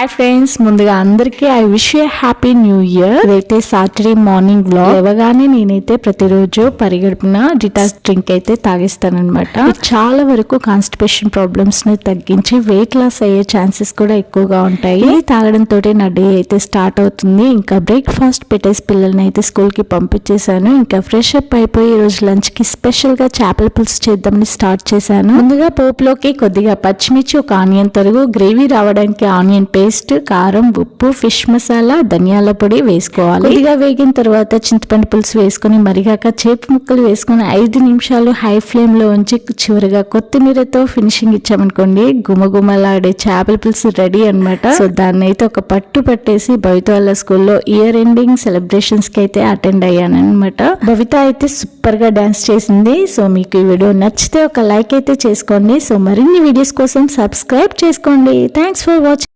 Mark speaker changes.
Speaker 1: Hi friends, ముందుగా అందరికీ I wish you happy new year. ఇదైతే సాటర్డే మార్నింగ్ వ్లాగ్. లేవగానే నేనైతే ప్రతిరోజు పరిగడుపున డిటాక్స్ డ్రింక్ అయితే తాగిస్తానన్నమాట. చాలా వరకు కాన్స్టిపేషన్ ప్రాబ్లమ్స్ ని తగ్గించి వెయిట్ లాస్ అయ్యే ఛాన్సెస్ కూడా ఎక్కువగా ఉంటాయి. ఇది తాగడం తోటే నా డే అయితే స్టార్ట్ అవుతుంది. ఇంకా బ్రేక్ఫాస్ట్ పెట్టేసి పిల్లల్ని అయితే స్కూల్ కి పంపించేశాను. ఇంకా ఫ్రెష్ అప్ అయిపోయి ఈ రోజు లంచ్ కి స్పెషల్ గా చేపల పులుసు చేద్దామని స్టార్ట్ చేశాను. ముందుగా పోపులోకి కొద్దిగా పచ్చిమిర్చి, ఒక ఆనియన్ తరుగు, గ్రేవీ రావడానికి ఆనియన్ పేస్ట్, కారం, ఉప్పు, ఫిష్ మసాలా, ధనియాల పొడి వేసుకోవాలి. కొద్దిగా వేగిన తర్వాత చింతపండు పులుసు వేసుకుని మరిగాక చేప ముక్కలు వేసుకుని 5 నిమిషాలు హై ఫ్లేమ్ లో ఉంచి చివరిగా కొత్తిమీరతో ఫినిషింగ్ ఇచ్చామనుకోండి, గుమగుమలాడే చేపల పులుసు రెడీ అన్నమాట. సో దాన్ని అయితే ఒక పట్టు పట్టేసి భవిత వాళ్ళ స్కూల్లో ఇయర్ ఎండింగ్ సెలబ్రేషన్స్ కి అయితే అటెండ్ అయ్యాను అనమాట. భవిత అయితే సూపర్ గా డాన్స్ చేసింది. సో మీకు ఈ వీడియో నచ్చితే ఒక లైక్ అయితే చేసుకోండి. సో మరిన్ని వీడియోస్ కోసం సబ్స్క్రైబ్ చేసుకోండి. Thanks for watching.